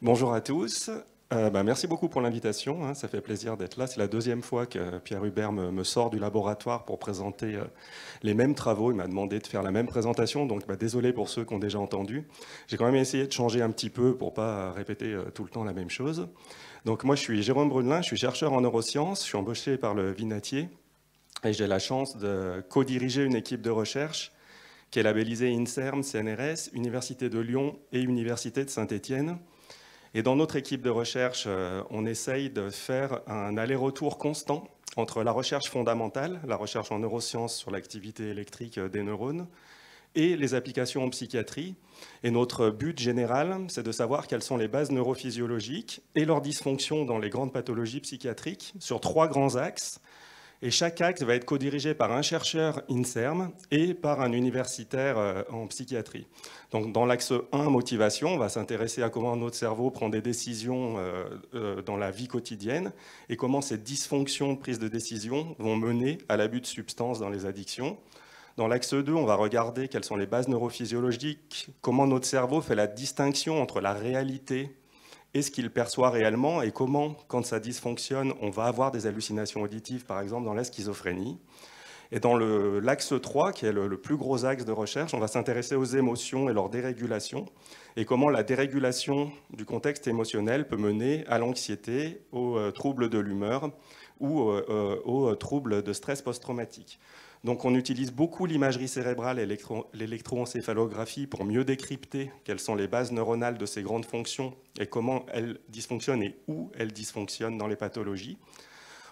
Bonjour à tous. Merci beaucoup pour l'invitation, hein, ça fait plaisir d'être là. C'est la deuxième fois que Pierre Hubert me sort du laboratoire pour présenter les mêmes travaux. Il m'a demandé de faire la même présentation, donc désolé pour ceux qui ont déjà entendu. J'ai quand même essayé de changer un petit peu pour ne pas répéter tout le temps la même chose. Donc moi je suis Jérôme Brunelin, je suis chercheur en neurosciences, je suis embauché par le Vinatier et j'ai la chance de co-diriger une équipe de recherche qui est labellisée INSERM, CNRS, Université de Lyon et Université de Saint-Étienne. Et dans notre équipe de recherche, on essaye de faire un aller-retour constant entre la recherche fondamentale, la recherche en neurosciences sur l'activité électrique des neurones, et les applications en psychiatrie. Et notre but général, c'est de savoir quelles sont les bases neurophysiologiques et leurs dysfonctions dans les grandes pathologies psychiatriques sur 3 grands axes. Et chaque axe va être co-dirigé par un chercheur INSERM et par un universitaire en psychiatrie. Donc, dans l'axe 1, motivation, on va s'intéresser à comment notre cerveau prend des décisions dans la vie quotidienne et comment ces dysfonctions de prise de décision vont mener à l'abus de substances dans les addictions. Dans l'axe 2, on va regarder quelles sont les bases neurophysiologiques, comment notre cerveau fait la distinction entre la réalité et ce qu'il perçoit réellement, et comment, quand ça dysfonctionne, on va avoir des hallucinations auditives, par exemple dans la schizophrénie. Et dans l'axe 3, qui est le plus gros axe de recherche, on va s'intéresser aux émotions et leur dérégulation, et comment la dérégulation du contexte émotionnel peut mener à l'anxiété, aux troubles de l'humeur ou aux troubles de stress post-traumatique. Donc on utilise beaucoup l'imagerie cérébrale et l'électroencéphalographie pour mieux décrypter quelles sont les bases neuronales de ces grandes fonctions et comment elles dysfonctionnent et où elles dysfonctionnent dans les pathologies.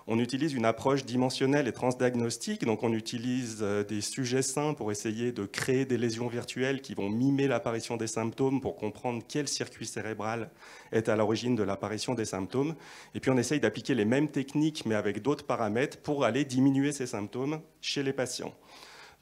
On utilise une approche dimensionnelle et transdiagnostique, donc on utilise des sujets sains pour essayer de créer des lésions virtuelles qui vont mimer l'apparition des symptômes pour comprendre quel circuit cérébral est à l'origine de l'apparition des symptômes. Et puis on essaye d'appliquer les mêmes techniques mais avec d'autres paramètres pour aller diminuer ces symptômes chez les patients.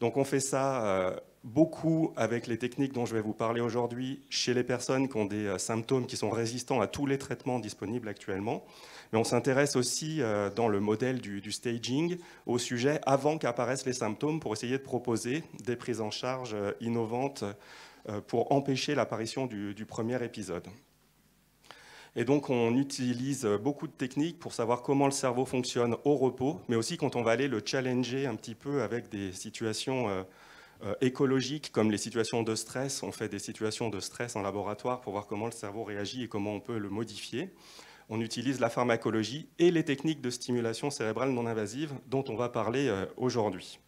Donc on fait ça beaucoup avec les techniques dont je vais vous parler aujourd'hui chez les personnes qui ont des symptômes qui sont résistants à tous les traitements disponibles actuellement. Mais on s'intéresse aussi dans le modèle du staging au sujet avant qu'apparaissent les symptômes pour essayer de proposer des prises en charge innovantes pour empêcher l'apparition du premier épisode. Et donc on utilise beaucoup de techniques pour savoir comment le cerveau fonctionne au repos, mais aussi quand on va aller le challenger un petit peu avec des situations écologiques comme les situations de stress. On fait des situations de stress en laboratoire pour voir comment le cerveau réagit et comment on peut le modifier. On utilise la pharmacologie et les techniques de stimulation cérébrale non invasive dont on va parler aujourd'hui.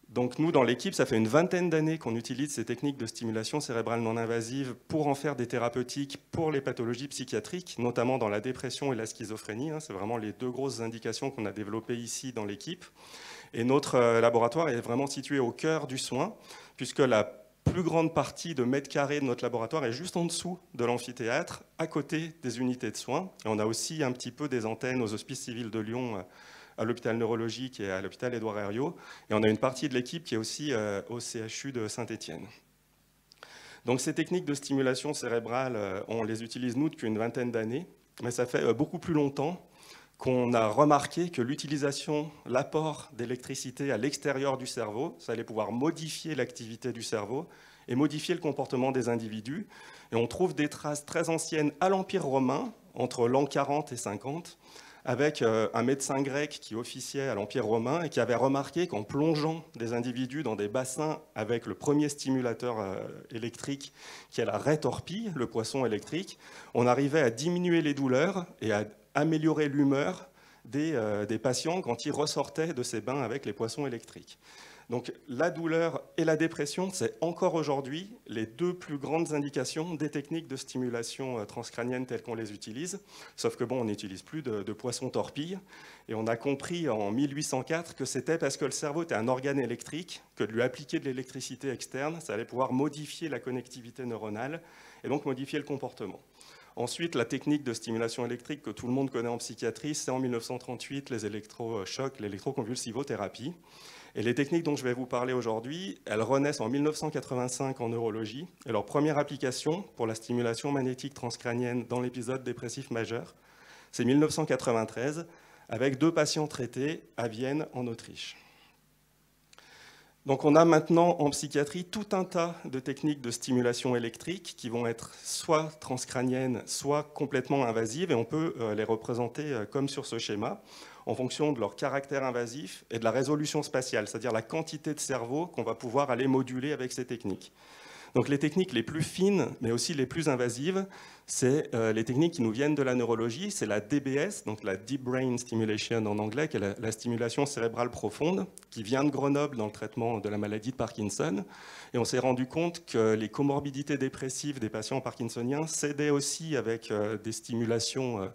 Donc nous, dans l'équipe, ça fait une vingtaine d'années qu'on utilise ces techniques de stimulation cérébrale non invasive pour en faire des thérapeutiques pour les pathologies psychiatriques, notamment dans la dépression et la schizophrénie. C'est vraiment les 2 grosses indications qu'on a développées ici dans l'équipe. Et notre laboratoire est vraiment situé au cœur du soin, puisque la plus grande partie de mètres carrés de notre laboratoire est juste en dessous de l'amphithéâtre, à côté des unités de soins. Et on a aussi un petit peu des antennes aux Hospices civils de Lyon, à l'hôpital neurologique et à l'hôpital Édouard Herriot. Et on a une partie de l'équipe qui est aussi au CHU de Saint-Étienne. Donc ces techniques de stimulation cérébrale, on les utilise nous depuis une vingtaine d'années, mais ça fait beaucoup plus longtemps qu'on a remarqué que l'utilisation, l'apport d'électricité à l'extérieur du cerveau, ça allait pouvoir modifier l'activité du cerveau et modifier le comportement des individus. Et on trouve des traces très anciennes à l'Empire romain, entre l'an 40 et 50, avec un médecin grec qui officiait à l'Empire romain et qui avait remarqué qu'en plongeant des individus dans des bassins avec le premier stimulateur électrique, qui est la raie torpille, le poisson électrique, on arrivait à diminuer les douleurs et à améliorer l'humeur des patients quand ils ressortaient de ces bains avec les poissons électriques. Donc la douleur et la dépression, c'est encore aujourd'hui les 2 plus grandes indications des techniques de stimulation transcrânienne telles qu'on les utilise, sauf que bon, on n'utilise plus de poissons torpilles, et on a compris en 1804 que c'était parce que le cerveau était un organe électrique, que de lui appliquer de l'électricité externe, ça allait pouvoir modifier la connectivité neuronale, et donc modifier le comportement. Ensuite, la technique de stimulation électrique que tout le monde connaît en psychiatrie, c'est en 1938 les électrochocs, l'électroconvulsivothérapie. Et les techniques dont je vais vous parler aujourd'hui, elles renaissent en 1985 en neurologie. Et leur première application pour la stimulation magnétique transcrânienne dans l'épisode dépressif majeur, c'est 1993, avec 2 patients traités à Vienne, en Autriche. Donc on a maintenant en psychiatrie tout un tas de techniques de stimulation électrique qui vont être soit transcrâniennes, soit complètement invasives, et on peut les représenter comme sur ce schéma, en fonction de leur caractère invasif et de la résolution spatiale, c'est-à-dire la quantité de cerveau qu'on va pouvoir aller moduler avec ces techniques. Donc les techniques les plus fines, mais aussi les plus invasives, c'est les techniques qui nous viennent de la neurologie, c'est la DBS, donc la Deep Brain Stimulation en anglais, qui est la stimulation cérébrale profonde, qui vient de Grenoble dans le traitement de la maladie de Parkinson. Et on s'est rendu compte que les comorbidités dépressives des patients parkinsoniens s'aidaient aussi avec des stimulations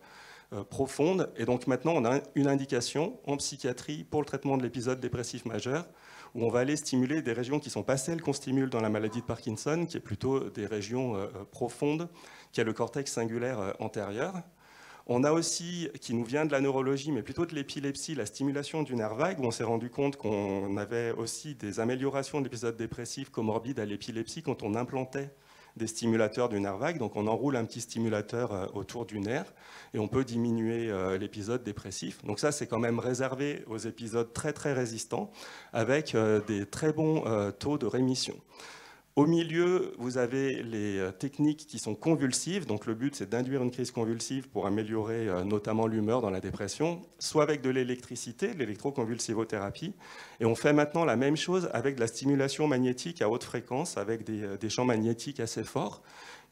profondes. Et donc maintenant, on a une indication en psychiatrie pour le traitement de l'épisode dépressif majeur, où on va aller stimuler des régions qui ne sont pas celles qu'on stimule dans la maladie de Parkinson, qui est plutôt des régions profondes, qui a le cortex singulaire antérieur. On a aussi, qui nous vient de la neurologie, mais plutôt de l'épilepsie, la stimulation du nerf vague, où on s'est rendu compte qu'on avait aussi des améliorations de l'épisode dépressif comorbide à l'épilepsie quand on implantait des stimulateurs du nerf vague. Donc on enroule un petit stimulateur autour du nerf et on peut diminuer l'épisode dépressif. Donc ça, c'est quand même réservé aux épisodes très très résistants avec des très bons taux de rémission. Au milieu, vous avez les techniques qui sont convulsives. Donc le but, c'est d'induire une crise convulsive pour améliorer notamment l'humeur dans la dépression, soit avec de l'électricité, l'électroconvulsivothérapie. Et on fait maintenant la même chose avec de la stimulation magnétique à haute fréquence, avec des champs magnétiques assez forts,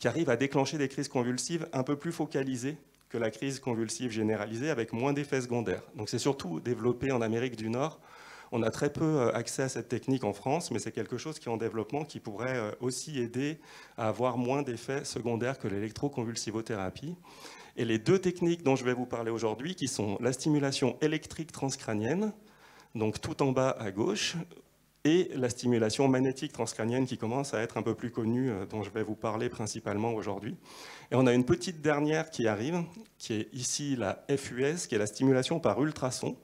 qui arrivent à déclencher des crises convulsives un peu plus focalisées que la crise convulsive généralisée, avec moins d'effets secondaires. Donc c'est surtout développé en Amérique du Nord. On a très peu accès à cette technique en France, mais c'est quelque chose qui est en développement, qui pourrait aussi aider à avoir moins d'effets secondaires que l'électroconvulsivothérapie. Et les deux techniques dont je vais vous parler aujourd'hui, qui sont la stimulation électrique transcrânienne, donc tout en bas à gauche, et la stimulation magnétique transcrânienne qui commence à être un peu plus connue, dont je vais vous parler principalement aujourd'hui. Et on a une petite dernière qui arrive, qui est ici la FUS, qui est la stimulation par ultrasons.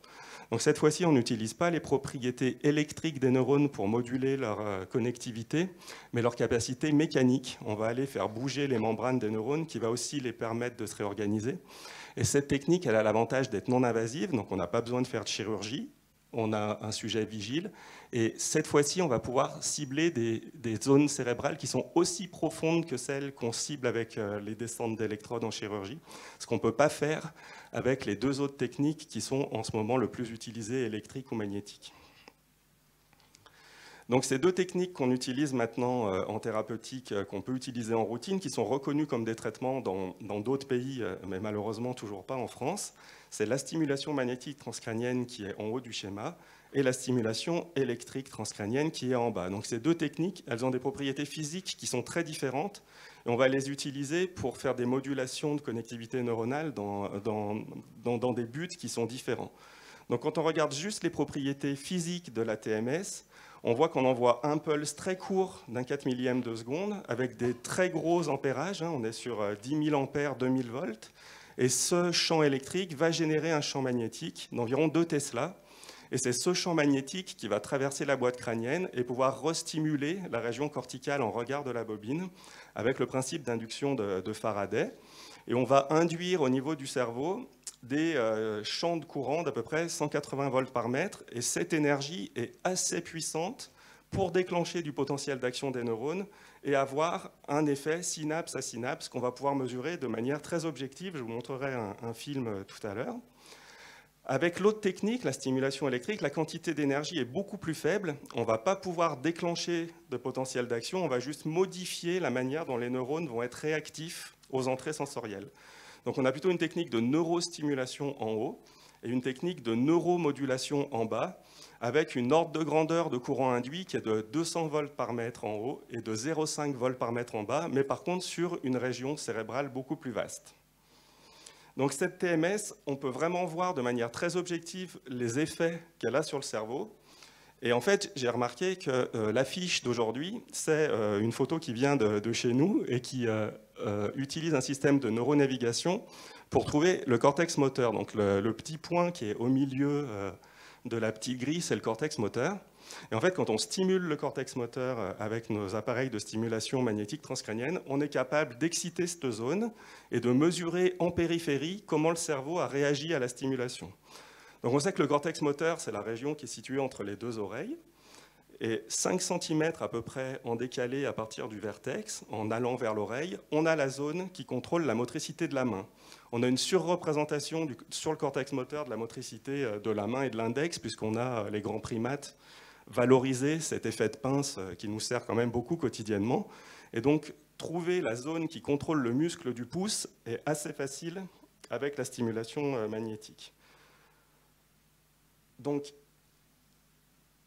Donc cette fois-ci, on n'utilise pas les propriétés électriques des neurones pour moduler leur connectivité, mais leur capacité mécanique. On va aller faire bouger les membranes des neurones, qui va aussi les permettre de se réorganiser. Et cette technique, elle a l'avantage d'être non invasive, donc on n'a pas besoin de faire de chirurgie. On a un sujet vigile. Et cette fois-ci, on va pouvoir cibler des zones cérébrales qui sont aussi profondes que celles qu'on cible avec les descentes d'électrodes en chirurgie, ce qu'on ne peut pas faire avec les deux autres techniques qui sont en ce moment le plus utilisées, électriques ou magnétiques. Donc ces deux techniques qu'on utilise maintenant en thérapeutique, qu'on peut utiliser en routine, qui sont reconnues comme des traitements dans d'autres pays, mais malheureusement toujours pas en France, c'est la stimulation magnétique transcrânienne qui est en haut du schéma et la stimulation électrique transcrânienne qui est en bas. Donc ces deux techniques, elles ont des propriétés physiques qui sont très différentes et on va les utiliser pour faire des modulations de connectivité neuronale dans des buts qui sont différents. Donc quand on regarde juste les propriétés physiques de la TMS, on voit qu'on envoie un pulse très court d'un 4 millième de seconde avec des très gros ampérages, on est sur 10 000 ampères, 2000 volts, et ce champ électrique va générer un champ magnétique d'environ 2 Tesla, et c'est ce champ magnétique qui va traverser la boîte crânienne et pouvoir restimuler la région corticale en regard de la bobine avec le principe d'induction de Faraday, et on va induire au niveau du cerveau des champs de courant d'à peu près 180 volts par mètre, et cette énergie est assez puissante pour déclencher du potentiel d'action des neurones et avoir un effet synapse à synapse qu'on va pouvoir mesurer de manière très objective. Je vous montrerai un film tout à l'heure. Avec l'autre technique, la stimulation électrique, la quantité d'énergie est beaucoup plus faible. On ne va pas pouvoir déclencher de potentiel d'action, on va juste modifier la manière dont les neurones vont être réactifs aux entrées sensorielles. Donc on a plutôt une technique de neurostimulation en haut et une technique de neuromodulation en bas, avec une ordre de grandeur de courant induit qui est de 200 volts par mètre en haut et de 0,5 volts par mètre en bas, mais par contre sur une région cérébrale beaucoup plus vaste. Donc cette TMS, on peut vraiment voir de manière très objective les effets qu'elle a sur le cerveau. Et en fait, j'ai remarqué que l'affiche d'aujourd'hui, c'est une photo qui vient de chez nous et qui utilise un système de neuronavigation pour trouver le cortex moteur. Donc le petit point qui est au milieu de la petite grille, c'est le cortex moteur. Et en fait, quand on stimule le cortex moteur avec nos appareils de stimulation magnétique transcrânienne, on est capable d'exciter cette zone et de mesurer en périphérie comment le cerveau a réagi à la stimulation. Donc on sait que le cortex moteur, c'est la région qui est située entre les deux oreilles. Et 5 cm à peu près en décalé à partir du vertex, en allant vers l'oreille, on a la zone qui contrôle la motricité de la main. On a une surreprésentation sur le cortex moteur de la motricité de la main et de l'index, puisqu'on a les grands primates valorisé cet effet de pince qui nous sert quand même beaucoup quotidiennement. Et donc, trouver la zone qui contrôle le muscle du pouce est assez facile avec la stimulation magnétique. Donc,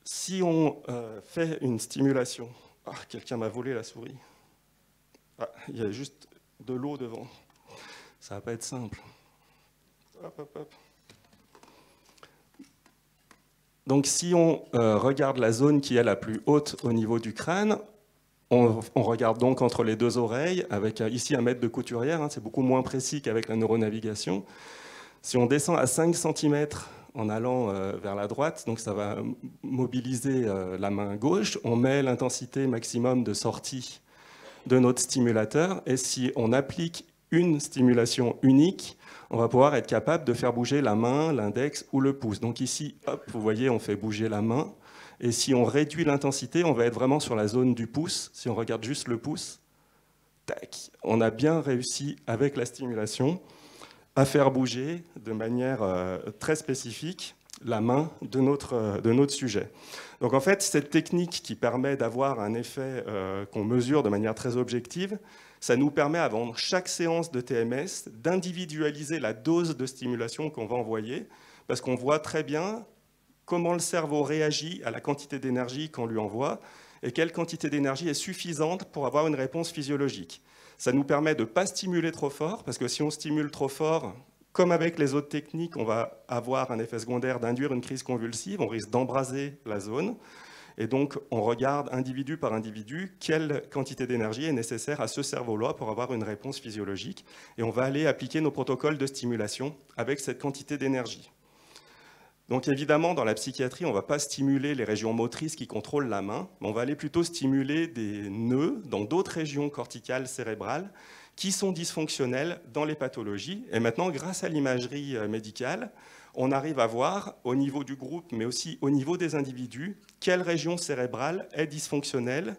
si on fait une stimulation... Ah, quelqu'un m'a volé la souris. Ah, il y a juste de l'eau devant. Ça va pas être simple. Hop, hop, hop. Donc, si on regarde la zone qui est la plus haute au niveau du crâne, on regarde donc entre les deux oreilles, avec ici un mètre de couturière, hein, c'est beaucoup moins précis qu'avec la neuronavigation. Si on descend à 5 cm en allant vers la droite, donc ça va mobiliser la main gauche, on met l'intensité maximum de sortie de notre stimulateur, et si on applique une stimulation unique, on va pouvoir être capable de faire bouger la main, l'index ou le pouce. Donc ici, hop, vous voyez, on fait bouger la main, et si on réduit l'intensité, on va être vraiment sur la zone du pouce. Si on regarde juste le pouce, tac, on a bien réussi avec la stimulation à faire bouger de manière très spécifique la main de notre sujet. Donc en fait, cette technique qui permet d'avoir un effet qu'on mesure de manière très objective, ça nous permet, avant chaque séance de TMS, d'individualiser la dose de stimulation qu'on va envoyer, parce qu'on voit très bien comment le cerveau réagit à la quantité d'énergie qu'on lui envoie, et quelle quantité d'énergie est suffisante pour avoir une réponse physiologique. Ça nous permet de ne pas stimuler trop fort, parce que si on stimule trop fort, comme avec les autres techniques, on va avoir un effet secondaire d'induire une crise convulsive, on risque d'embraser la zone. Et donc, on regarde individu par individu quelle quantité d'énergie est nécessaire à ce cerveau-là pour avoir une réponse physiologique. Et on va aller appliquer nos protocoles de stimulation avec cette quantité d'énergie. Donc évidemment, dans la psychiatrie, on ne va pas stimuler les régions motrices qui contrôlent la main, mais on va aller plutôt stimuler des nœuds dans d'autres régions corticales cérébrales qui sont dysfonctionnelles dans les pathologies. Et maintenant, grâce à l'imagerie médicale, on arrive à voir au niveau du groupe, mais aussi au niveau des individus, quelle région cérébrale est dysfonctionnelle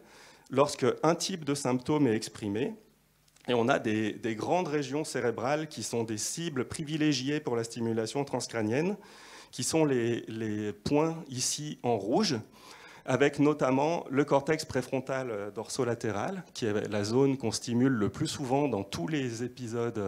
lorsque un type de symptôme est exprimé. Et on a des grandes régions cérébrales qui sont des cibles privilégiées pour la stimulation transcrânienne, qui sont les points ici en rouge, avec notamment le cortex préfrontal dorsolatéral, qui est la zone qu'on stimule le plus souvent dans tous les épisodes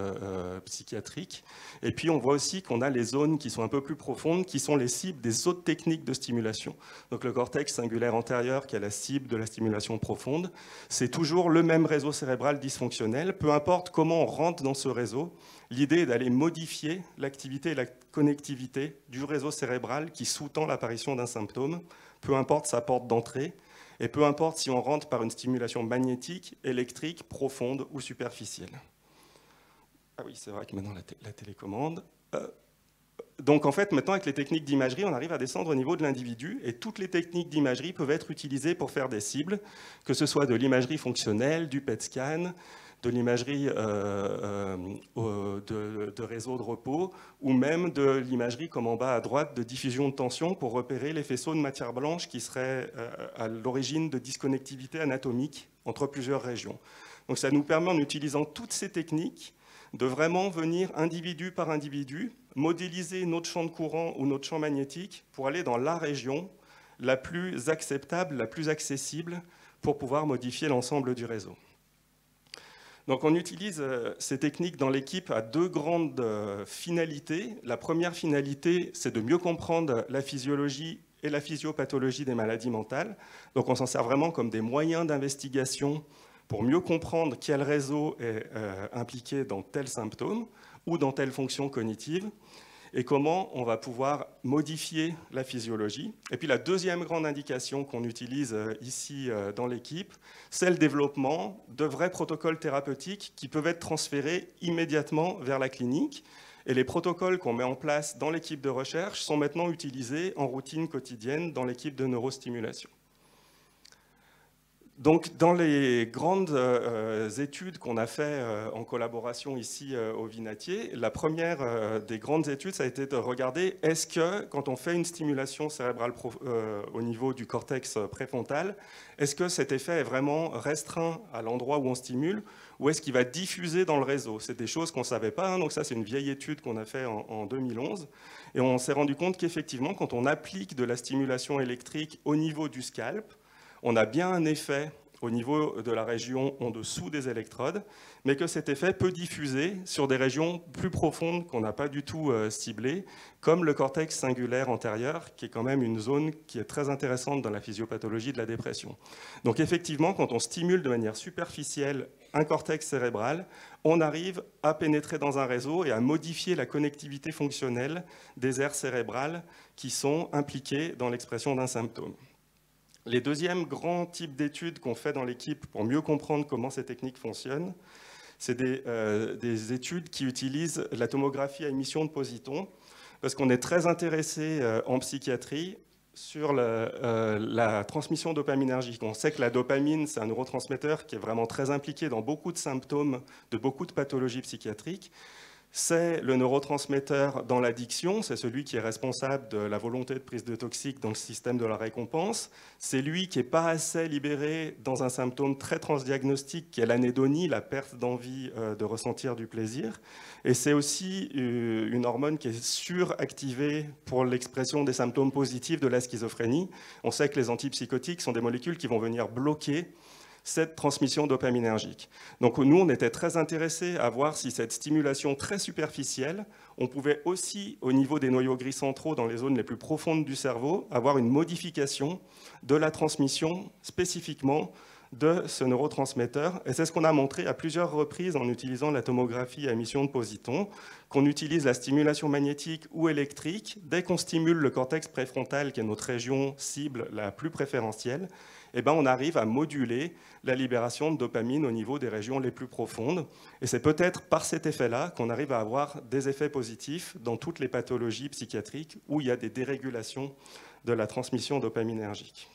psychiatriques. Et puis on voit aussi qu'on a les zones qui sont un peu plus profondes, qui sont les cibles des autres techniques de stimulation. Donc le cortex singulaire antérieur, qui est la cible de la stimulation profonde, c'est toujours le même réseau cérébral dysfonctionnel, peu importe comment on rentre dans ce réseau. L'idée est d'aller modifier l'activité et la connectivité du réseau cérébral qui sous-tend l'apparition d'un symptôme, peu importe sa porte d'entrée, et peu importe si on rentre par une stimulation magnétique, électrique, profonde ou superficielle. Ah oui, c'est vrai que maintenant la télécommande... Donc en fait, maintenant avec les techniques d'imagerie, on arrive à descendre au niveau de l'individu, et toutes les techniques d'imagerie peuvent être utilisées pour faire des cibles, que ce soit de l'imagerie fonctionnelle, du PET scan, de l'imagerie de réseau de repos, ou même de l'imagerie, comme en bas à droite, de diffusion de tension pour repérer les faisceaux de matière blanche qui seraient à l'origine de disconnectivité anatomique entre plusieurs régions. Donc ça nous permet, en utilisant toutes ces techniques, de vraiment venir individu par individu, modéliser notre champ de courant ou notre champ magnétique pour aller dans la région la plus acceptable, la plus accessible, pour pouvoir modifier l'ensemble du réseau. Donc on utilise ces techniques dans l'équipe à deux grandes finalités. La première finalité, c'est de mieux comprendre la physiologie et la physiopathologie des maladies mentales. Donc on s'en sert vraiment comme des moyens d'investigation pour mieux comprendre quel réseau est impliqué dans tel symptôme ou dans telle fonction cognitive, et comment on va pouvoir modifier la physiologie. Et puis la deuxième grande indication qu'on utilise ici dans l'équipe, c'est le développement de vrais protocoles thérapeutiques qui peuvent être transférés immédiatement vers la clinique. Et les protocoles qu'on met en place dans l'équipe de recherche sont maintenant utilisés en routine quotidienne dans l'équipe de neurostimulation. Donc, dans les grandes études qu'on a fait en collaboration ici au Vinatier, la première des grandes études, ça a été de regarder est-ce que, quand on fait une stimulation cérébrale au niveau du cortex préfrontal, est-ce que cet effet est vraiment restreint à l'endroit où on stimule ou est-ce qu'il va diffuser dans le réseau? C'est des choses qu'on ne savait pas, hein, donc ça c'est une vieille étude qu'on a fait en 2011. Et on s'est rendu compte qu'effectivement, quand on applique de la stimulation électrique au niveau du scalp, on a bien un effet au niveau de la région en dessous des électrodes, mais que cet effet peut diffuser sur des régions plus profondes qu'on n'a pas du tout ciblées, comme le cortex singulaire antérieur, qui est quand même une zone qui est très intéressante dans la physiopathologie de la dépression. Donc effectivement, quand on stimule de manière superficielle un cortex cérébral, on arrive à pénétrer dans un réseau et à modifier la connectivité fonctionnelle des aires cérébrales qui sont impliquées dans l'expression d'un symptôme. Les deuxièmes grands types d'études qu'on fait dans l'équipe pour mieux comprendre comment ces techniques fonctionnent, c'est des études qui utilisent la tomographie à émission de positons, parce qu'on est très intéressé en psychiatrie sur la transmission dopaminergique. On sait que la dopamine, c'est un neurotransmetteur qui est vraiment très impliqué dans beaucoup de symptômes, de beaucoup de pathologies psychiatriques. C'est le neurotransmetteur dans l'addiction, c'est celui qui est responsable de la volonté de prise de toxiques dans le système de la récompense. C'est lui qui n'est pas assez libéré dans un symptôme très transdiagnostique qui est l'anédonie, la perte d'envie de ressentir du plaisir. Et c'est aussi une hormone qui est suractivée pour l'expression des symptômes positifs de la schizophrénie. On sait que les antipsychotiques sont des molécules qui vont venir bloquer cette transmission dopaminergique. Donc nous, on était très intéressés à voir si cette stimulation très superficielle, on pouvait aussi, au niveau des noyaux gris centraux, dans les zones les plus profondes du cerveau, avoir une modification de la transmission spécifiquement de ce neurotransmetteur. Et c'est ce qu'on a montré à plusieurs reprises en utilisant la tomographie à émission de positons, qu'on utilise la stimulation magnétique ou électrique. Dès qu'on stimule le cortex préfrontal, qui est notre région cible la plus préférentielle, eh ben on arrive à moduler la libération de dopamine au niveau des régions les plus profondes. Et c'est peut-être par cet effet-là qu'on arrive à avoir des effets positifs dans toutes les pathologies psychiatriques où il y a des dérégulations de la transmission dopaminergique.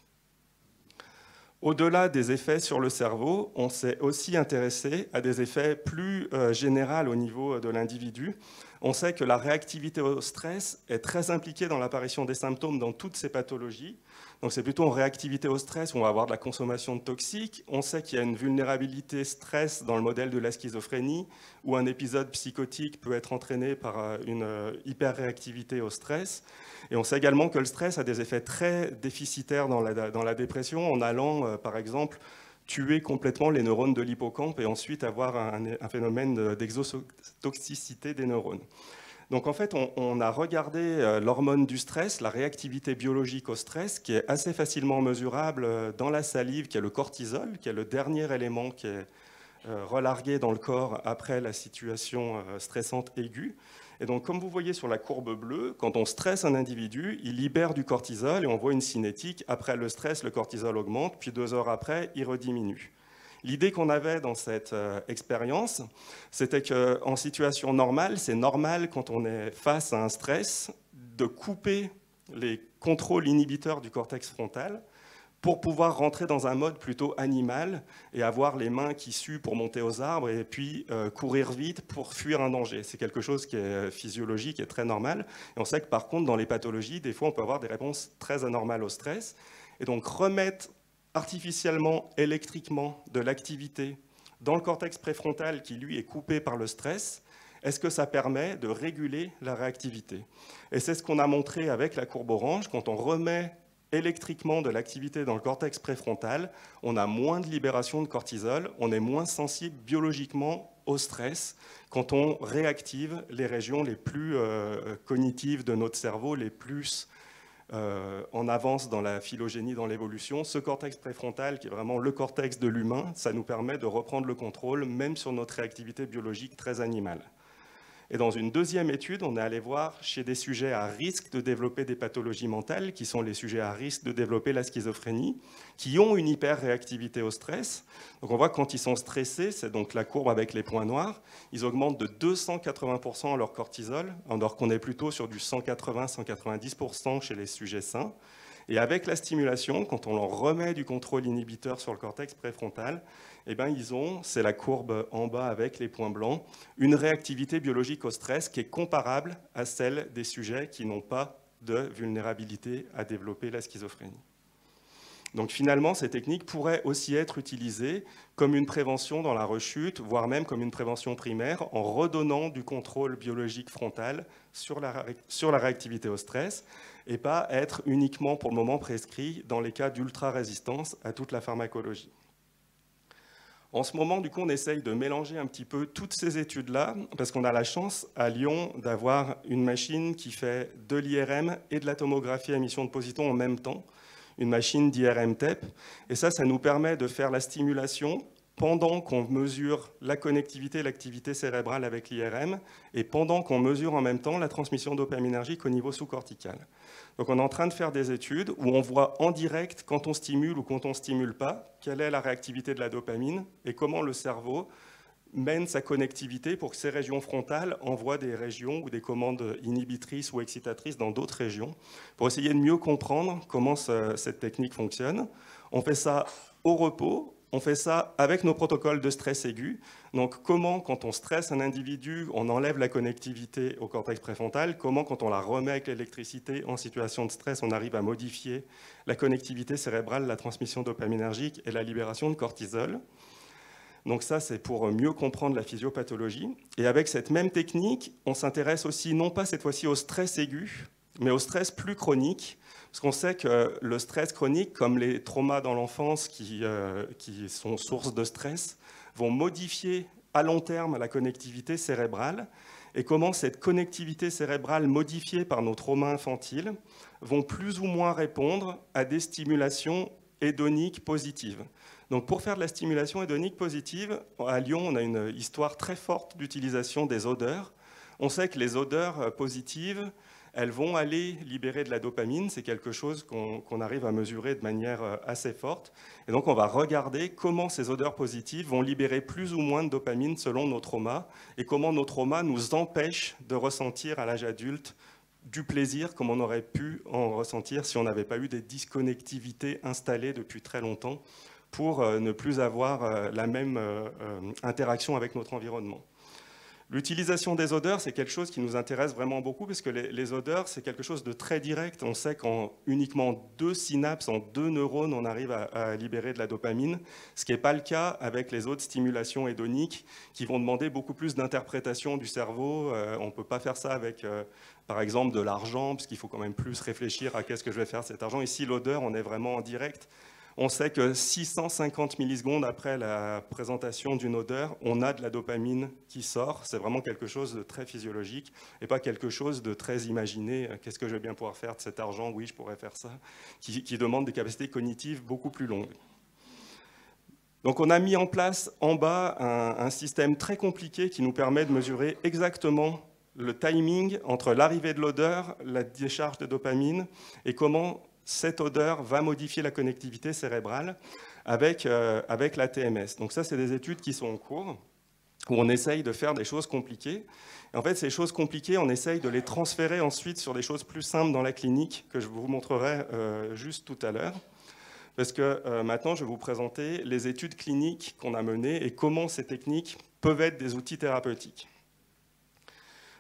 Au-delà des effets sur le cerveau, on s'est aussi intéressé à des effets plus généraux au niveau de l'individu. On sait que la réactivité au stress est très impliquée dans l'apparition des symptômes dans toutes ces pathologies. Donc c'est plutôt en réactivité au stress où on va avoir de la consommation de toxiques. On sait qu'il y a une vulnérabilité stress dans le modèle de la schizophrénie, où un épisode psychotique peut être entraîné par une hyperréactivité au stress. Et on sait également que le stress a des effets très déficitaires dans la dépression, en allant, par exemple, tuer complètement les neurones de l'hippocampe et ensuite avoir un phénomène d'exotoxicité des neurones. Donc en fait, on a regardé l'hormone du stress, la réactivité biologique au stress, qui est assez facilement mesurable dans la salive, qui est le cortisol, qui est le dernier élément qui est relargué dans le corps après la situation stressante aiguë. Et donc, comme vous voyez sur la courbe bleue, quand on stresse un individu, il libère du cortisol et on voit une cinétique. Après le stress, le cortisol augmente, puis 2 heures après, il rediminue. L'idée qu'on avait dans cette expérience, c'était qu'en situation normale, c'est normal quand on est face à un stress de couper les contrôles inhibiteurs du cortex frontal pour pouvoir rentrer dans un mode plutôt animal et avoir les mains qui suent pour monter aux arbres et puis courir vite pour fuir un danger. C'est quelque chose qui est physiologique et très normal. Et on sait que par contre, dans les pathologies, des fois, on peut avoir des réponses très anormales au stress. Et donc, remettre artificiellement, électriquement, de l'activité dans le cortex préfrontal qui, lui, est coupé par le stress, est-ce que ça permet de réguler la réactivité? Et c'est ce qu'on a montré avec la courbe orange. Quand on remet électriquement de l'activité dans le cortex préfrontal, on a moins de libération de cortisol, on est moins sensible biologiquement au stress quand on réactive les régions les plus cognitives de notre cerveau, les plus en avance dans la phylogénie, dans l'évolution. Ce cortex préfrontal, qui est vraiment le cortex de l'humain, ça nous permet de reprendre le contrôle, même sur notre réactivité biologique très animale. Et dans une deuxième étude, on est allé voir chez des sujets à risque de développer des pathologies mentales, qui sont les sujets à risque de développer la schizophrénie, qui ont une hyperréactivité au stress. Donc on voit que quand ils sont stressés, c'est donc la courbe avec les points noirs, ils augmentent de 280% leur cortisol, alors qu'on est plutôt sur du 180-190% chez les sujets sains. Et avec la stimulation, quand on leur remet du contrôle inhibiteur sur le cortex préfrontal, eh ben, ils ont, c'est la courbe en bas avec les points blancs, une réactivité biologique au stress qui est comparable à celle des sujets qui n'ont pas de vulnérabilité à développer la schizophrénie. Donc finalement, ces techniques pourraient aussi être utilisées comme une prévention dans la rechute, voire même comme une prévention primaire, en redonnant du contrôle biologique frontal sur la réactivité au stress, et pas être uniquement pour le moment prescrit dans les cas d'ultra-résistance à toute la pharmacologie. En ce moment, du coup, on essaye de mélanger un petit peu toutes ces études-là, parce qu'on a la chance à Lyon d'avoir une machine qui fait de l'IRM et de la tomographie à émission de positons en même temps, une machine d'IRM-TEP. Et ça nous permet de faire la stimulation pendant qu'on mesure la connectivité et l'activité cérébrale avec l'IRM, et pendant qu'on mesure en même temps la transmission dopaminergique au niveau sous-cortical. Donc on est en train de faire des études où on voit en direct quand on stimule ou quand on ne stimule pas, quelle est la réactivité de la dopamine et comment le cerveau mène sa connectivité pour que ces régions frontales envoient des régions ou des commandes inhibitrices ou excitatrices dans d'autres régions, pour essayer de mieux comprendre comment cette technique fonctionne. On fait ça au repos. On fait ça avec nos protocoles de stress aigu. Donc, comment, quand on stresse un individu, on enlève la connectivité au cortex préfrontal. Comment, quand on la remet avec l'électricité en situation de stress, on arrive à modifier la connectivité cérébrale, la transmission dopaminergique et la libération de cortisol. Donc ça, c'est pour mieux comprendre la physiopathologie. Et avec cette même technique, on s'intéresse aussi, non pas cette fois-ci au stress aigu, mais au stress plus chronique. Parce qu'on sait que le stress chronique, comme les traumas dans l'enfance qui sont source de stress, vont modifier à long terme la connectivité cérébrale, et comment cette connectivité cérébrale modifiée par nos traumas infantiles vont plus ou moins répondre à des stimulations hédoniques positives. Donc pour faire de la stimulation hédonique positive, à Lyon, on a une histoire très forte d'utilisation des odeurs. On sait que les odeurs positives, elles vont aller libérer de la dopamine. C'est quelque chose qu'on arrive à mesurer de manière assez forte. Et donc, on va regarder comment ces odeurs positives vont libérer plus ou moins de dopamine selon nos traumas et comment nos traumas nous empêchent de ressentir à l'âge adulte du plaisir comme on aurait pu en ressentir si on n'avait pas eu des disconnectivités installées depuis très longtemps pour ne plus avoir la même interaction avec notre environnement. L'utilisation des odeurs, c'est quelque chose qui nous intéresse vraiment beaucoup parce que les odeurs, c'est quelque chose de très direct. On sait qu'en uniquement 2 synapses, en 2 neurones, on arrive à libérer de la dopamine, ce qui n'est pas le cas avec les autres stimulations hédoniques qui vont demander beaucoup plus d'interprétation du cerveau. On ne peut pas faire ça avec, par exemple, de l'argent, parce qu'il faut quand même plus réfléchir à qu'est-ce que je vais faire de cet argent. Ici, l'odeur, on est vraiment en direct. On sait que 650 millisecondes après la présentation d'une odeur, on a de la dopamine qui sort. C'est vraiment quelque chose de très physiologique et pas quelque chose de très imaginé. Qu'est-ce que je vais bien pouvoir faire de cet argent? Oui, je pourrais faire ça. Qui demande des capacités cognitives beaucoup plus longues. Donc on a mis en place en bas un système très compliqué qui nous permet de mesurer exactement le timing entre l'arrivée de l'odeur, la décharge de dopamine et comment cette odeur va modifier la connectivité cérébrale avec la TMS. Donc ça, c'est des études qui sont en cours, où on essaye de faire des choses compliquées. Et en fait, ces choses compliquées, on essaye de les transférer ensuite sur des choses plus simples dans la clinique, que je vous montrerai juste tout à l'heure. Parce que maintenant, je vais vous présenter les études cliniques qu'on a menées et comment ces techniques peuvent être des outils thérapeutiques.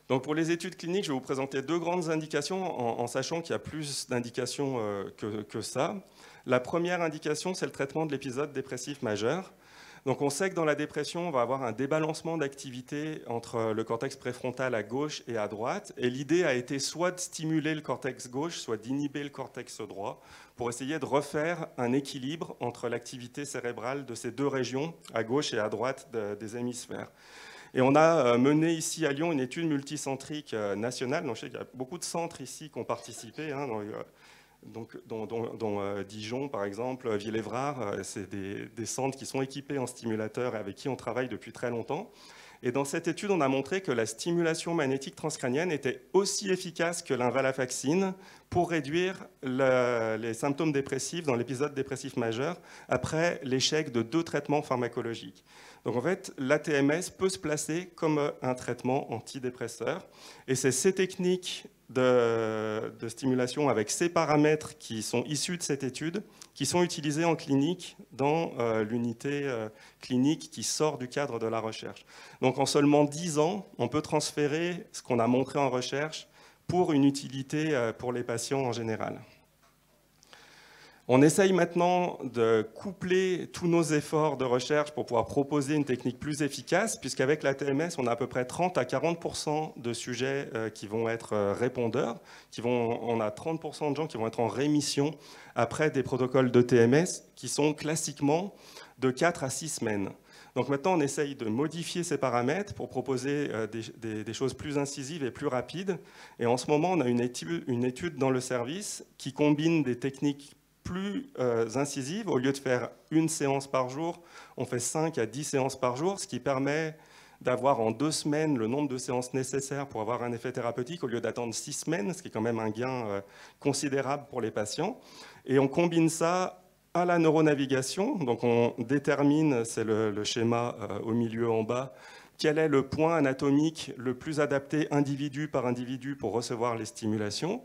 Donc pour les études cliniques, je vais vous présenter 2 grandes indications en sachant qu'il y a plus d'indications que ça. La première indication, c'est le traitement de l'épisode dépressif majeur. Donc on sait que dans la dépression, on va avoir un débalancement d'activité entre le cortex préfrontal à gauche et à droite. Et l'idée a été soit de stimuler le cortex gauche, soit d'inhiber le cortex droit, pour essayer de refaire un équilibre entre l'activité cérébrale de ces 2 régions, à gauche et à droite des hémisphères. Et on a mené ici à Lyon une étude multicentrique nationale. Donc, je sais qu'il y a beaucoup de centres ici qui ont participé, hein, dont Dijon, par exemple, Villévrard. C'est des centres qui sont équipés en stimulateurs et avec qui on travaille depuis très longtemps. Et dans cette étude, on a montré que la stimulation magnétique transcrânienne était aussi efficace que l'invalafaxine pour réduire les symptômes dépressifs dans l'épisode dépressif majeur après l'échec de 2 traitements pharmacologiques. Donc en fait, l'ATMS peut se placer comme un traitement antidépresseur. Et c'est ces techniques de stimulation avec ces paramètres qui sont issus de cette étude qui sont utilisés en clinique dans l'unité clinique qui sort du cadre de la recherche. Donc en seulement 10 ans, on peut transférer ce qu'on a montré en recherche pour une utilité pour les patients en général. On essaye maintenant de coupler tous nos efforts de recherche pour pouvoir proposer une technique plus efficace, puisqu'avec la TMS, on a à peu près 30 à 40% de sujets qui vont être répondeurs, on a 30% de gens qui vont être en rémission après des protocoles de TMS qui sont classiquement de 4 à 6 semaines. Donc maintenant, on essaye de modifier ces paramètres pour proposer des choses plus incisives et plus rapides. Et en ce moment, on a une étude dans le service qui combine des techniques plus incisives. Au lieu de faire 1 séance par jour, on fait 5 à 10 séances par jour, ce qui permet d'avoir en 2 semaines le nombre de séances nécessaires pour avoir un effet thérapeutique, au lieu d'attendre 6 semaines, ce qui est quand même un gain considérable pour les patients. Et on combine ça à la neuronavigation. Donc on détermine, c'est le schéma au milieu en bas, quel est le point anatomique le plus adapté individu par individu pour recevoir les stimulations.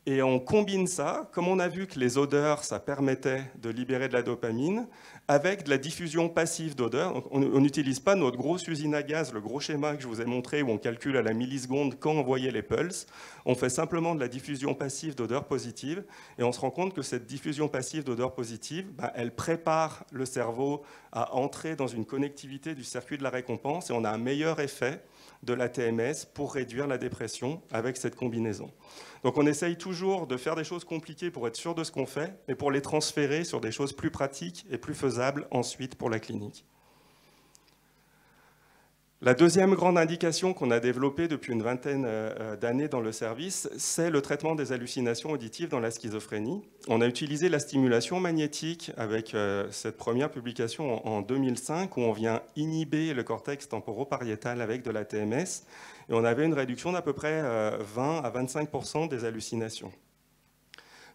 Et on combine ça, comme on a vu que les odeurs, ça permettait de libérer de la dopamine, avec de la diffusion passive d'odeurs. On n'utilise pas notre grosse usine à gaz, le gros schéma que je vous ai montré, où on calcule à la milliseconde quand on voyait les pulses. On fait simplement de la diffusion passive d'odeurs positives, et on se rend compte que cette diffusion passive d'odeurs positives, elle prépare le cerveau à entrer dans une connectivité du circuit de la récompense, et on a un meilleur effet de la TMS pour réduire la dépression avec cette combinaison. Donc on essaye toujours de faire des choses compliquées pour être sûr de ce qu'on fait, mais pour les transférer sur des choses plus pratiques et plus faisables ensuite pour la clinique. La deuxième grande indication qu'on a développée depuis une vingtaine d'années dans le service, c'est le traitement des hallucinations auditives dans la schizophrénie. On a utilisé la stimulation magnétique avec cette première publication en 2005 où on vient inhiber le cortex temporopariétal avec de la TMS et on avait une réduction d'à peu près 20 à 25% des hallucinations.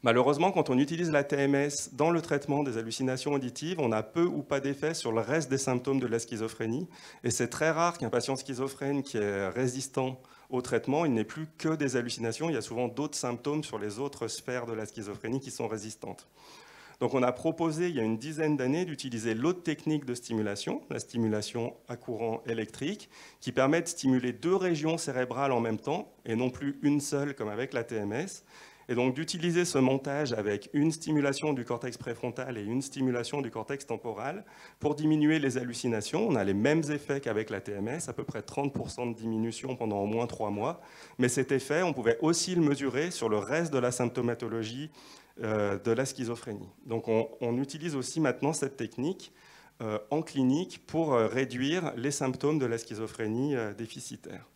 Malheureusement, quand on utilise la TMS dans le traitement des hallucinations auditives, on a peu ou pas d'effet sur le reste des symptômes de la schizophrénie. Et c'est très rare qu'un patient schizophrène qui est résistant au traitement, il n'ait plus que des hallucinations. Il y a souvent d'autres symptômes sur les autres sphères de la schizophrénie qui sont résistantes. Donc on a proposé il y a une dizaine d'années d'utiliser l'autre technique de stimulation, la stimulation à courant électrique, qui permet de stimuler 2 régions cérébrales en même temps, et non plus une seule comme avec la TMS. Et donc d'utiliser ce montage avec une stimulation du cortex préfrontal et une stimulation du cortex temporal pour diminuer les hallucinations. On a les mêmes effets qu'avec la TMS, à peu près 30% de diminution pendant au moins 3 mois. Mais cet effet, on pouvait aussi le mesurer sur le reste de la symptomatologie de la schizophrénie. Donc on utilise aussi maintenant cette technique en clinique pour réduire les symptômes de la schizophrénie déficitaire.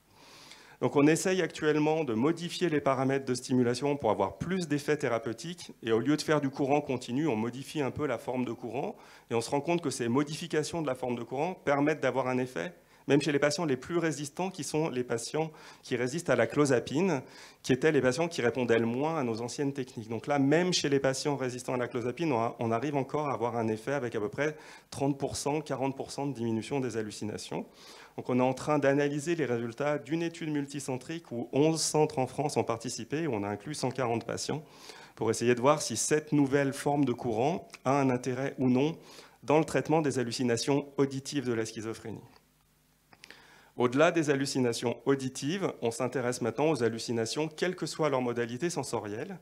Donc on essaye actuellement de modifier les paramètres de stimulation pour avoir plus d'effets thérapeutiques. Et au lieu de faire du courant continu, on modifie un peu la forme de courant. Et on se rend compte que ces modifications de la forme de courant permettent d'avoir un effet, même chez les patients les plus résistants, qui sont les patients qui résistent à la clozapine, qui étaient les patients qui répondaient le moins à nos anciennes techniques. Donc là, même chez les patients résistants à la clozapine, on arrive encore à avoir un effet avec à peu près 30%, 40% de diminution des hallucinations. Donc on est en train d'analyser les résultats d'une étude multicentrique où 11 centres en France ont participé, où on a inclus 140 patients, pour essayer de voir si cette nouvelle forme de courant a un intérêt ou non dans le traitement des hallucinations auditives de la schizophrénie. Au-delà des hallucinations auditives, on s'intéresse maintenant aux hallucinations, quelle que soit leur modalité sensorielle,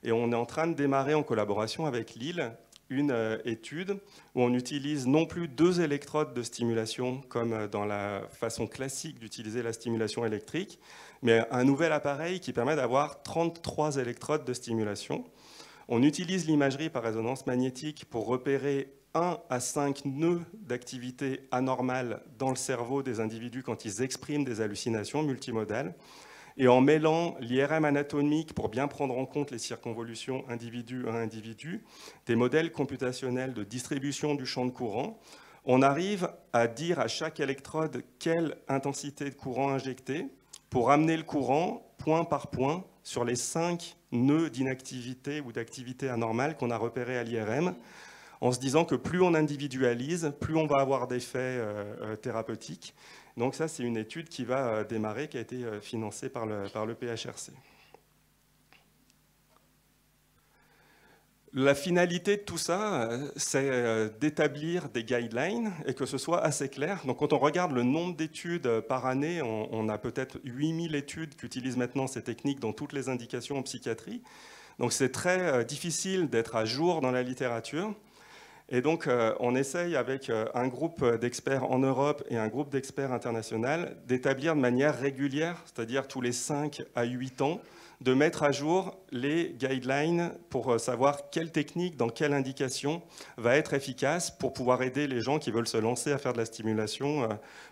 et on est en train de démarrer en collaboration avec Lille une étude où on utilise non plus 2 électrodes de stimulation comme dans la façon classique d'utiliser la stimulation électrique, mais un nouvel appareil qui permet d'avoir 33 électrodes de stimulation. On utilise l'imagerie par résonance magnétique pour repérer 1 à 5 nœuds d'activité anormale dans le cerveau des individus quand ils expriment des hallucinations multimodales. Et en mêlant l'IRM anatomique pour bien prendre en compte les circonvolutions individu à individu, des modèles computationnels de distribution du champ de courant, on arrive à dire à chaque électrode quelle intensité de courant injecter pour amener le courant point par point sur les 5 nœuds d'inactivité ou d'activité anormale qu'on a repérés à l'IRM, en se disant que plus on individualise, plus on va avoir d'effets thérapeutiques. Donc ça, c'est une étude qui va démarrer, qui a été financée par le PHRC. La finalité de tout ça, c'est d'établir des guidelines et que ce soit assez clair. Donc quand on regarde le nombre d'études par année, on a peut-être 8000 études qui utilisent maintenant ces techniques dans toutes les indications en psychiatrie. Donc c'est très difficile d'être à jour dans la littérature. Et donc, on essaye avec un groupe d'experts en Europe et un groupe d'experts international d'établir de manière régulière, c'est-à-dire tous les 5 à 8 ans, de mettre à jour les guidelines pour savoir quelle technique, dans quelle indication va être efficace pour pouvoir aider les gens qui veulent se lancer à faire de la stimulation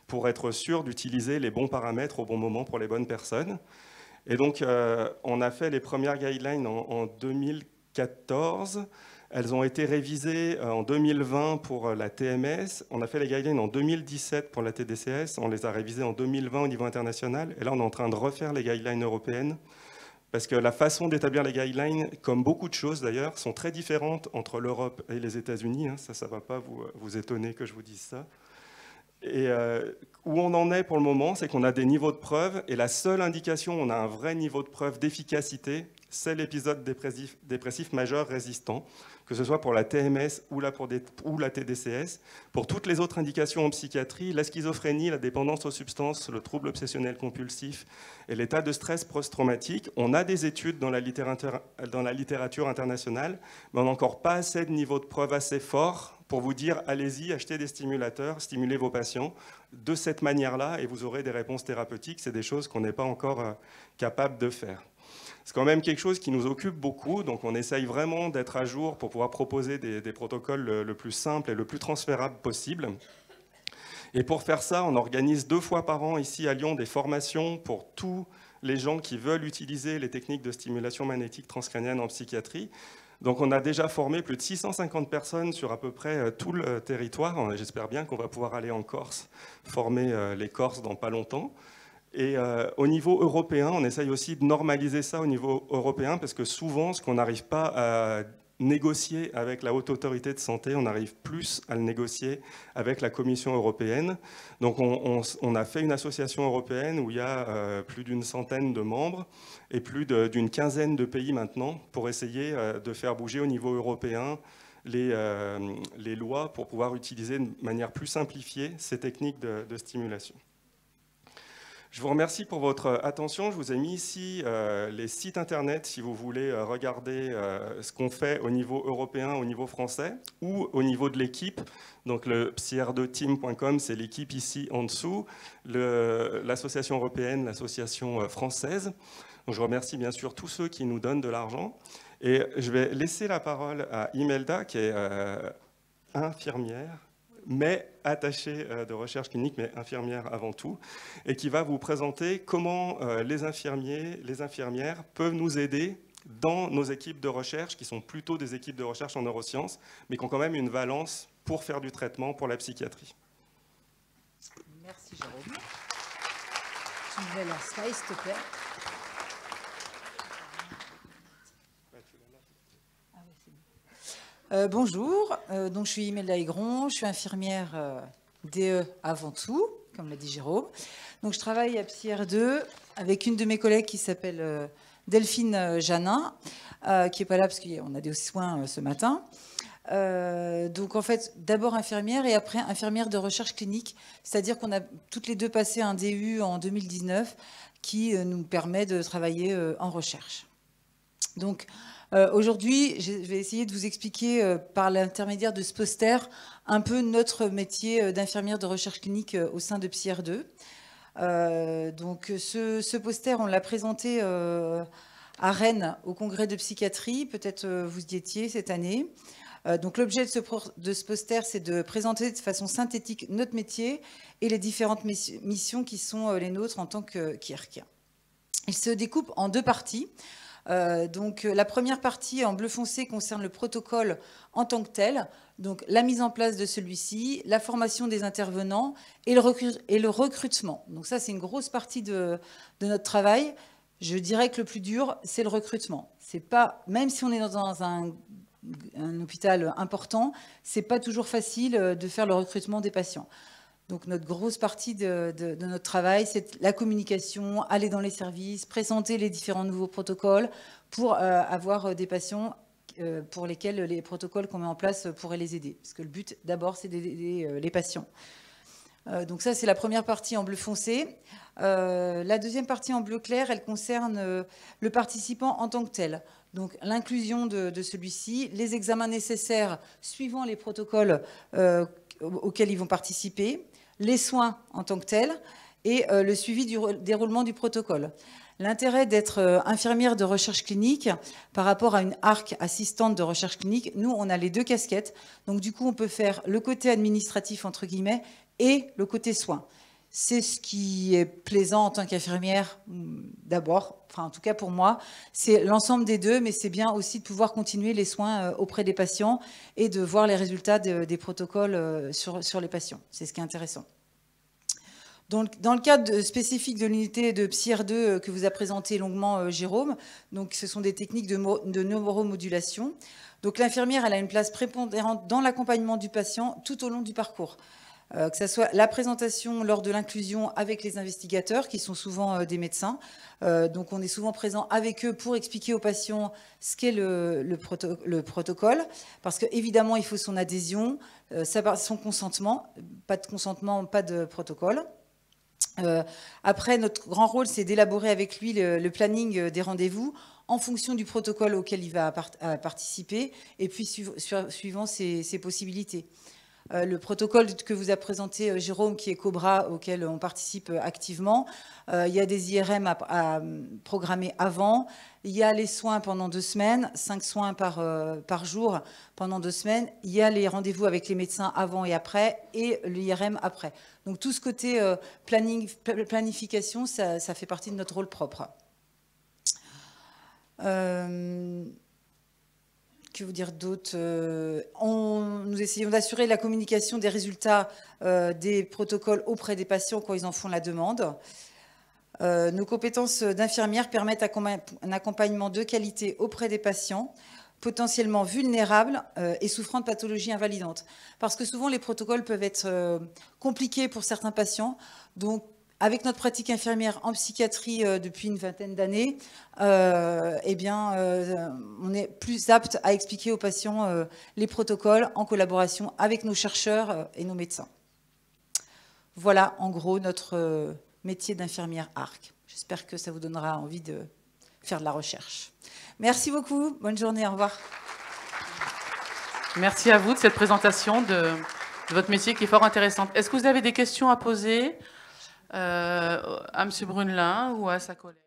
pour être sûr d'utiliser les bons paramètres au bon moment pour les bonnes personnes. Et donc, on a fait les premières guidelines en 2014. Elles ont été révisées en 2020 pour la TMS. On a fait les guidelines en 2017 pour la TDCS. On les a révisées en 2020 au niveau international. Et là, on est en train de refaire les guidelines européennes. Parce que la façon d'établir les guidelines, comme beaucoup de choses d'ailleurs, sont très différentes entre l'Europe et les États-Unis. Ça ne va pas vous étonner que je vous dise ça. Et où on en est pour le moment, c'est qu'on a des niveaux de preuve. Et la seule indication où on a un vrai niveau de preuve d'efficacité, c'est l'épisode dépressif majeur résistant, que ce soit pour la TMS ou la TDCS. Pour toutes les autres indications en psychiatrie, la schizophrénie, la dépendance aux substances, le trouble obsessionnel compulsif et l'état de stress post-traumatique, on a des études dans la littérature internationale, mais on n'a encore pas assez de niveau de preuve assez fort pour vous dire allez-y, achetez des stimulateurs, stimulez vos patients de cette manière-là et vous aurez des réponses thérapeutiques. C'est des choses qu'on n'est pas encore capable de faire. C'est quand même quelque chose qui nous occupe beaucoup, donc on essaye vraiment d'être à jour pour pouvoir proposer des protocoles le plus simples et le plus transférables possible. Et pour faire ça, on organise 2 fois par an ici à Lyon des formations pour tous les gens qui veulent utiliser les techniques de stimulation magnétique transcrânienne en psychiatrie. Donc on a déjà formé plus de 650 personnes sur à peu près tout le territoire. J'espère bien qu'on va pouvoir aller en Corse, former les Corses dans pas longtemps. Et au niveau européen, on essaye aussi de normaliser ça au niveau européen, parce que souvent, ce qu'on n'arrive pas à négocier avec la Haute Autorité de Santé, on arrive plus à le négocier avec la Commission européenne. Donc on a fait une association européenne où il y a plus d'une centaine de membres et plus d'une quinzaine de pays maintenant pour essayer de faire bouger au niveau européen les lois pour pouvoir utiliser de manière plus simplifiée ces techniques de stimulation. Je vous remercie pour votre attention. Je vous ai mis ici les sites internet si vous voulez regarder ce qu'on fait au niveau européen, au niveau français ou au niveau de l'équipe. Donc le psyr2team.com, c'est l'équipe ici en dessous, l'association européenne, l'association française. Donc je remercie bien sûr tous ceux qui nous donnent de l'argent. Et je vais laisser la parole à Imelda, qui est infirmière, mais attachée de recherche clinique, mais infirmière avant tout, et qui va vous présenter comment les infirmiers, les infirmières peuvent nous aider dans nos équipes de recherche, qui sont plutôt des équipes de recherche en neurosciences, mais qui ont quand même une valence pour faire du traitement pour la psychiatrie. Merci Jérôme. Tu me mets la slide, s'il te plaît. Bonjour, donc je suis Imelda Aigron, je suis infirmière DE avant tout, comme l'a dit Jérôme. Donc je travaille à PsyR2 avec une de mes collègues qui s'appelle Delphine Janin, qui n'est pas là parce qu'on a des soins ce matin. Donc en fait, d'abord infirmière et après infirmière de recherche clinique, c'est-à-dire qu'on a toutes les deux passé un DU en 2019 qui nous permet de travailler en recherche. Donc aujourd'hui, je vais essayer de vous expliquer par l'intermédiaire de ce poster un peu notre métier d'infirmière de recherche clinique au sein de PsyR2. Donc ce poster, on l'a présenté à Rennes au congrès de psychiatrie, peut-être vous y étiez cette année. Donc l'objet de ce poster, c'est de présenter de façon synthétique notre métier et les différentes missions qui sont les nôtres en tant qu'IRC. Il se découpe en 2 parties. Donc la première partie en bleu foncé concerne le protocole en tant que tel, donc la mise en place de celui-ci, la formation des intervenants et le recrutement. Donc ça, c'est une grosse partie de notre travail. Je dirais que le plus dur, c'est le recrutement. C'est pas, même si on est dans un hôpital important, c'est pas toujours facile de faire le recrutement des patients. Donc notre grosse partie de notre travail, c'est la communication, aller dans les services, présenter les différents nouveaux protocoles pour avoir des patients pour lesquels les protocoles qu'on met en place pourraient les aider. Parce que le but, d'abord, c'est d'aider les patients. Donc ça, c'est la première partie en bleu foncé. La deuxième partie en bleu clair, elle concerne le participant en tant que tel. Donc l'inclusion de celui-ci, les examens nécessaires suivant les protocoles auxquels ils vont participer, les soins en tant que tels et le suivi du déroulement du protocole. L'intérêt d'être infirmière de recherche clinique par rapport à une ARC, assistante de recherche clinique, nous, on a les deux casquettes. Donc, du coup, on peut faire le côté administratif, entre guillemets, et le côté soins. C'est ce qui est plaisant en tant qu'infirmière, d'abord, enfin, en tout cas pour moi. C'est l'ensemble des deux, mais c'est bien aussi de pouvoir continuer les soins auprès des patients et de voir les résultats des protocoles sur les patients. C'est ce qui est intéressant. Donc, dans le cadre spécifique de l'unité de PsyR2 que vous a présenté longuement Jérôme, donc ce sont des techniques de neuromodulation. Donc l'infirmière, elle a une place prépondérante dans l'accompagnement du patient tout au long du parcours. Que ce soit la présentation lors de l'inclusion avec les investigateurs, qui sont souvent des médecins. Donc on est souvent présent avec eux pour expliquer aux patients ce qu'est le protocole, parce qu'évidemment, il faut son adhésion, son consentement. Pas de consentement, pas de protocole. Après, notre grand rôle, c'est d'élaborer avec lui le planning des rendez-vous en fonction du protocole auquel il va participer et puis suivant ses possibilités. Le protocole que vous a présenté Jérôme, qui est Cobra, auquel on participe activement, il y a des IRM à programmer avant, il y a les soins pendant 2 semaines, 5 soins par jour pendant 2 semaines, il y a les rendez-vous avec les médecins avant et après, et l'IRM après. Donc tout ce côté planification, ça fait partie de notre rôle propre. Que vous dire d'autre? Nous essayons d'assurer la communication des résultats des protocoles auprès des patients quand ils en font la demande. Nos compétences d'infirmière permettent un accompagnement de qualité auprès des patients potentiellement vulnérables et souffrant de pathologies invalidantes. Parce que souvent, les protocoles peuvent être compliqués pour certains patients. Donc, avec notre pratique infirmière en psychiatrie depuis une vingtaine d'années, eh bien, on est plus apte à expliquer aux patients les protocoles en collaboration avec nos chercheurs et nos médecins. Voilà, en gros, notre métier d'infirmière ARC. J'espère que ça vous donnera envie de faire de la recherche. Merci beaucoup. Bonne journée. Au revoir. Merci à vous de cette présentation de votre métier qui est fort intéressante. Est-ce que vous avez des questions à poser à M. Brunelin ou à sa collègue?